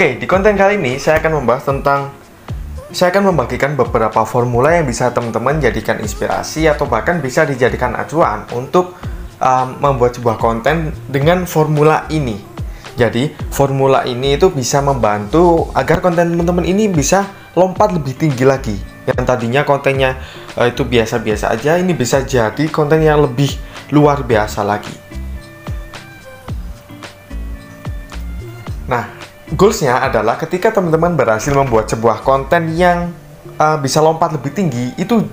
Oke, di konten kali ini saya akan membagikan beberapa formula yang bisa teman-teman jadikan inspirasi atau bahkan bisa dijadikan acuan untuk membuat sebuah konten dengan formula ini. Jadi, formula ini itu bisa membantu agar konten teman-teman ini bisa lompat lebih tinggi lagi. Yang tadinya kontennya itu biasa-biasa aja, ini bisa jadi konten yang lebih luar biasa lagi. Nah, goalsnya adalah ketika teman-teman berhasil membuat sebuah konten yang bisa lompat lebih tinggi, itu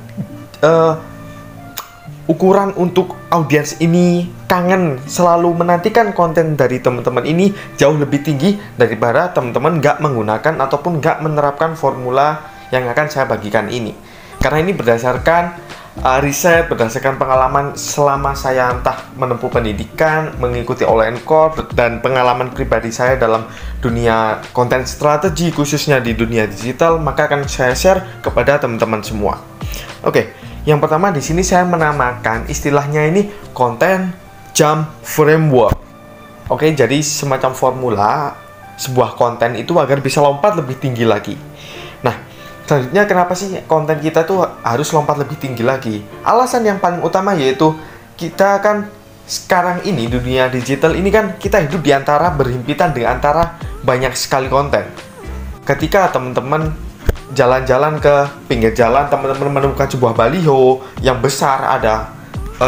ukuran untuk audiens ini kangen, selalu menantikan konten dari teman-teman ini jauh lebih tinggi daripada teman-teman nggak menggunakan ataupun nggak menerapkan formula yang akan saya bagikan ini. Karena ini berdasarkan riset, berdasarkan pengalaman selama saya entah menempuh pendidikan, mengikuti online course, dan pengalaman pribadi saya dalam dunia konten strategi, khususnya di dunia digital, maka akan saya share kepada teman-teman semua. Oke, yang pertama di sini saya menamakan istilahnya ini Content Jump Framework. Oke, jadi semacam formula sebuah konten itu agar bisa lompat lebih tinggi lagi. Nah, selanjutnya kenapa sih konten kita tuh harus lompat lebih tinggi lagi? Alasan yang paling utama yaitu kita kan sekarang ini di dunia digital ini kan kita hidup di antara berhimpitan di antara banyak sekali konten. Ketika teman-teman jalan-jalan ke pinggir jalan, teman-teman menemukan sebuah baliho yang besar, ada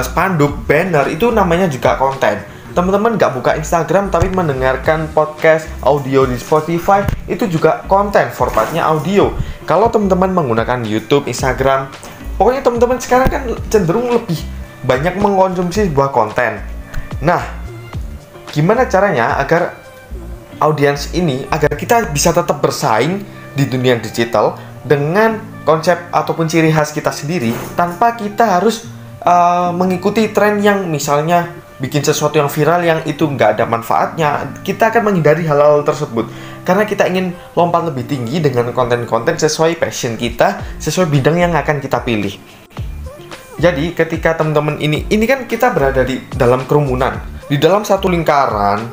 spanduk, banner, itu namanya juga konten. Teman-teman nggak buka Instagram tapi mendengarkan podcast audio di Spotify, itu juga konten, formatnya audio. Kalau teman-teman menggunakan YouTube, Instagram, pokoknya teman-teman sekarang kan cenderung lebih banyak mengkonsumsi sebuah konten. Nah, gimana caranya agar audiens ini, agar kita bisa tetap bersaing di dunia digital dengan konsep ataupun ciri khas kita sendiri tanpa kita harus mengikuti tren yang misalnya bikin sesuatu yang viral yang itu nggak ada manfaatnya. Kita akan menghindari hal-hal tersebut karena kita ingin lompat lebih tinggi dengan konten-konten sesuai passion kita, sesuai bidang yang akan kita pilih. Jadi ketika teman-teman ini kan kita berada di dalam kerumunan, di dalam satu lingkaran,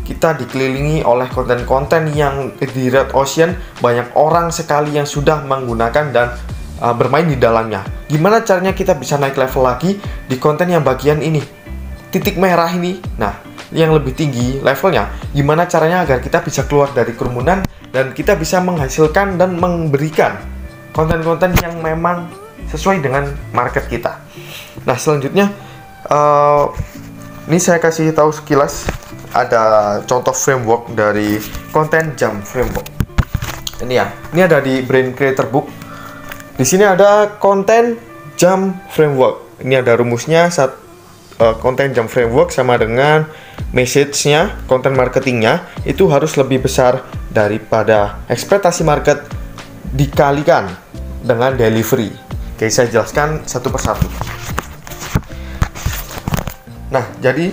kita dikelilingi oleh konten-konten yang di red ocean, banyak orang sekali yang sudah menggunakan dan bermain di dalamnya. Gimana caranya kita bisa naik level lagi di konten yang bagian ini, titik merah ini? Nah, yang lebih tinggi levelnya, gimana caranya agar kita bisa keluar dari kerumunan dan kita bisa menghasilkan dan memberikan konten-konten yang memang sesuai dengan market kita. Nah, selanjutnya ini saya kasih tahu sekilas ada contoh framework dari Content Jump Framework. Ini ya, ini ada di Brain Creator Book. Di sini ada Content Jump Framework. Ini ada rumusnya. Content Jump Framework sama dengan message-nya, content marketingnya itu harus lebih besar daripada ekspektasi market dikalikan dengan delivery. Oke, saya jelaskan satu persatu. Nah, jadi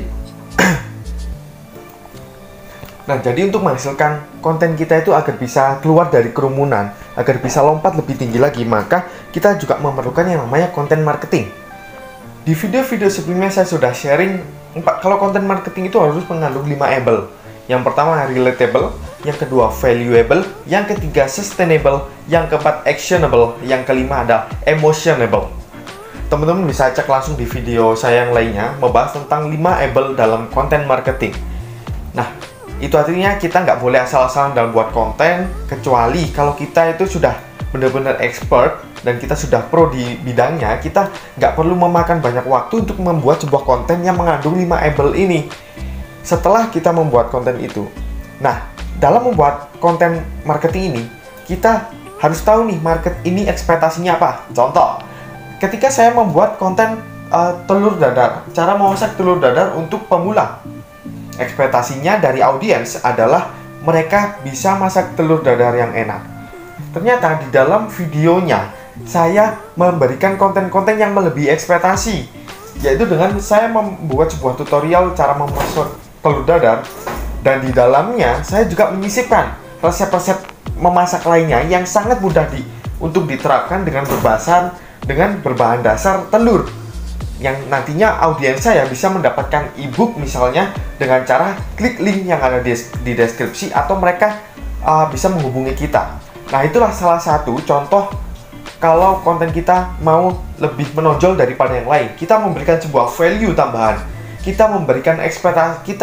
untuk menghasilkan konten kita itu agar bisa keluar dari kerumunan, agar bisa lompat lebih tinggi lagi, maka kita juga memerlukan yang namanya content marketing. Di video-video sebelumnya saya sudah sharing, kalau content marketing itu harus mengandung 5 label. Yang pertama relatable, yang kedua valuable, yang ketiga sustainable, yang keempat actionable, yang kelima ada emotionable. Teman-teman bisa cek langsung di video saya yang lainnya membahas tentang 5 label dalam content marketing. Nah, itu artinya kita nggak boleh asal-asalan dalam buat konten, kecuali kalau kita itu sudah benar-benar expert dan kita sudah pro di bidangnya. Kita nggak perlu memakan banyak waktu untuk membuat sebuah konten yang mengandung 5 label ini. Setelah kita membuat konten itu, nah, dalam membuat konten marketing ini, kita harus tahu nih market ini ekspektasinya apa. Contoh, ketika saya membuat konten telur dadar, cara memasak telur dadar untuk pemula, ekspektasinya dari audiens adalah mereka bisa masak telur dadar yang enak. Ternyata di dalam videonya saya memberikan konten-konten yang melebihi ekspektasi, yaitu dengan saya membuat sebuah tutorial cara memasak telur dadar, dan di dalamnya saya juga menyisipkan resep-resep memasak lainnya yang sangat mudah untuk diterapkan dengan berbahan dasar telur, yang nantinya audiens saya bisa mendapatkan ebook misalnya dengan cara klik link yang ada di deskripsi, atau mereka bisa menghubungi kita. Nah, itulah salah satu contoh kalau konten kita mau lebih menonjol daripada yang lain. Kita memberikan sebuah value tambahan. Kita memberikan ekspektasi,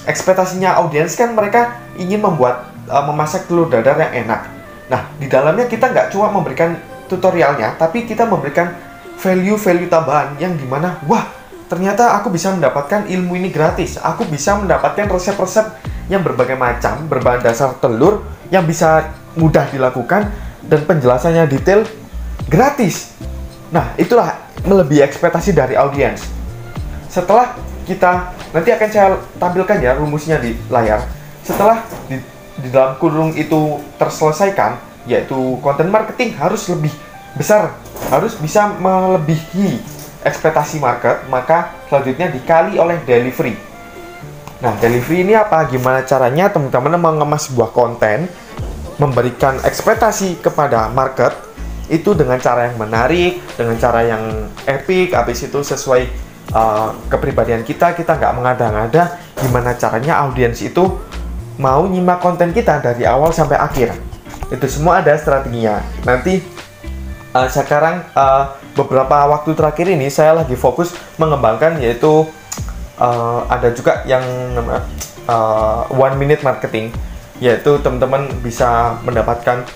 ekspektasinya audiens kan mereka ingin membuat memasak telur dadar yang enak. Nah, di dalamnya kita nggak cuma memberikan tutorialnya, tapi kita memberikan value tambahan yang dimana, wah, ternyata aku bisa mendapatkan ilmu ini gratis. Aku bisa mendapatkan resep-resep yang berbagai macam, berbahan dasar telur, yang bisa mudah dilakukan, dan penjelasannya detail, gratis. Nah, itulah melebihi ekspektasi dari audiens. Setelah kita, nanti akan saya tampilkan ya rumusnya di layar. Setelah di dalam kurung itu terselesaikan, yaitu konten marketing harus lebih besar, harus bisa melebihi ekspektasi market, maka selanjutnya dikali oleh delivery. Nah, delivery ini apa? Gimana caranya teman-teman mengemas sebuah konten, memberikan ekspektasi kepada market, itu dengan cara yang menarik, dengan cara yang epic, habis itu sesuai kepribadian kita nggak mengada-ngada. Gimana caranya audiens itu mau nyimak konten kita dari awal sampai akhir. Itu semua ada strateginya. Nanti sekarang beberapa waktu terakhir ini saya lagi fokus mengembangkan, yaitu ada juga yang 1 minute marketing, yaitu teman-teman bisa mendapatkan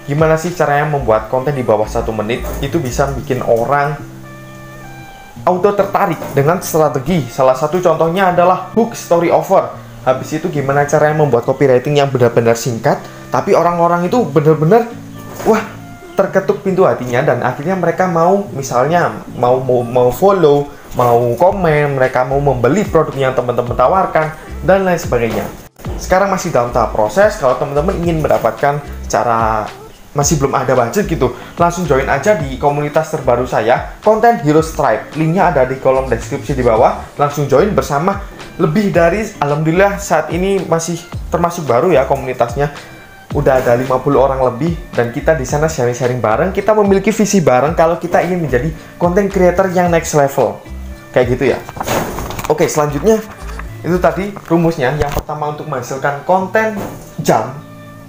gimana sih caranya membuat konten di bawah 1 menit itu bisa bikin orang auto tertarik dengan strategi. Salah satu contohnya adalah hook story over. Habis itu gimana caranya membuat copywriting yang benar-benar singkat, tapi orang-orang itu benar-benar wah, terketuk pintu hatinya, dan akhirnya mereka mau, misalnya mau follow, mau komen, mereka mau membeli produk yang teman-teman tawarkan, dan lain sebagainya. Sekarang masih dalam tahap proses. Kalau teman-teman ingin mendapatkan cara, masih belum ada budget gitu, langsung join aja di komunitas terbaru saya, Content Heroes Tribe. Linknya ada di kolom deskripsi di bawah. Langsung join bersama lebih dari, alhamdulillah saat ini masih termasuk baru ya komunitasnya. Udah ada 50 orang lebih, dan kita di sana sharing-sharing bareng. Kita memiliki visi bareng kalau kita ingin menjadi content creator yang next level. Kayak gitu ya. Oke, selanjutnya itu tadi rumusnya. Yang pertama, untuk menghasilkan konten jam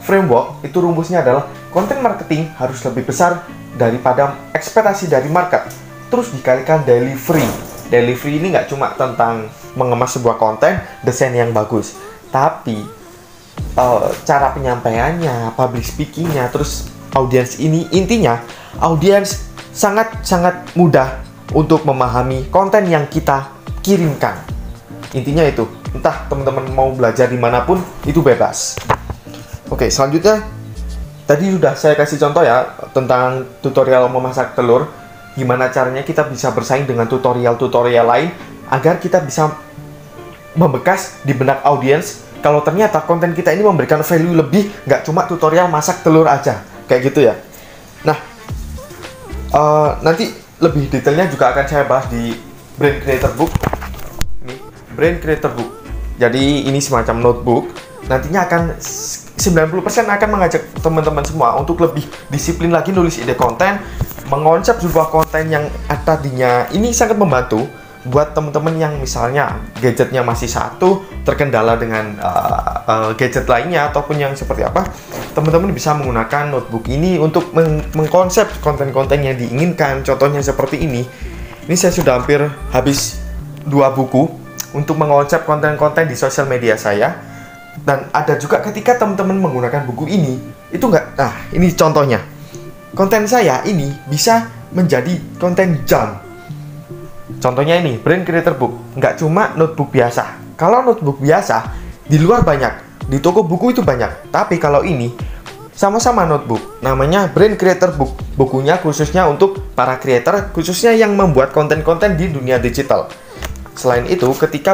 framework, itu rumusnya adalah konten marketing harus lebih besar daripada ekspektasi dari market. Terus dikalikan delivery. Delivery ini nggak cuma tentang mengemas sebuah konten, desain yang bagus, tapi cara penyampaiannya, public speakingnya, terus audiens ini, intinya audiens sangat mudah untuk memahami konten yang kita kirimkan. Intinya itu, entah teman-teman mau belajar dimanapun, itu bebas. Oke, selanjutnya tadi sudah saya kasih contoh ya tentang tutorial memasak telur. Gimana caranya kita bisa bersaing dengan tutorial-tutorial lain agar kita bisa membekas di benak audiens. Kalau ternyata konten kita ini memberikan value lebih, nggak cuma tutorial masak telur aja, kayak gitu ya. Nah, nanti lebih detailnya juga akan saya bahas di Brand Creator Book. Ini Brand Creator Book. Jadi ini semacam notebook. Nantinya akan 90% akan mengajak teman-teman semua untuk lebih disiplin lagi nulis ide konten, mengonsep sebuah konten yang tadinya ini sangat membantu buat teman-teman yang misalnya gadgetnya masih satu, terkendala dengan gadget lainnya ataupun yang seperti apa. Teman-teman bisa menggunakan notebook ini untuk mengkonsep konten-konten yang diinginkan. Contohnya seperti ini. Ini saya sudah hampir habis 2 buku untuk mengonsep konten-konten di sosial media saya. Dan ada juga ketika teman-teman menggunakan buku ini, itu nggak, nah ini contohnya. Konten saya ini bisa menjadi konten jam. Contohnya ini, Brand Creator Book. Nggak cuma notebook biasa. Kalau notebook biasa, di luar banyak. Di toko buku itu banyak. Tapi kalau ini, sama-sama notebook. Namanya Brand Creator Book. Bukunya khususnya untuk para creator, khususnya yang membuat konten-konten di dunia digital. Selain itu, ketika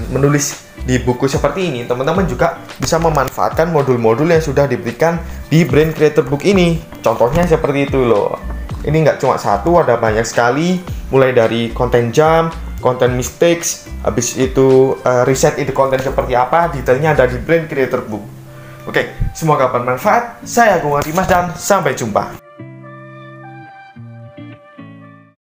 menulis di buku seperti ini, teman-teman juga bisa memanfaatkan modul-modul yang sudah diberikan di Brand Creator Book ini. Contohnya seperti itu loh. Ini nggak cuma satu, ada banyak sekali. Mulai dari konten jam, konten mistakes, habis itu riset ide konten seperti apa, detailnya ada di Brand Creator Book. Oke, semoga bermanfaat. Saya Agung Dimas dan sampai jumpa.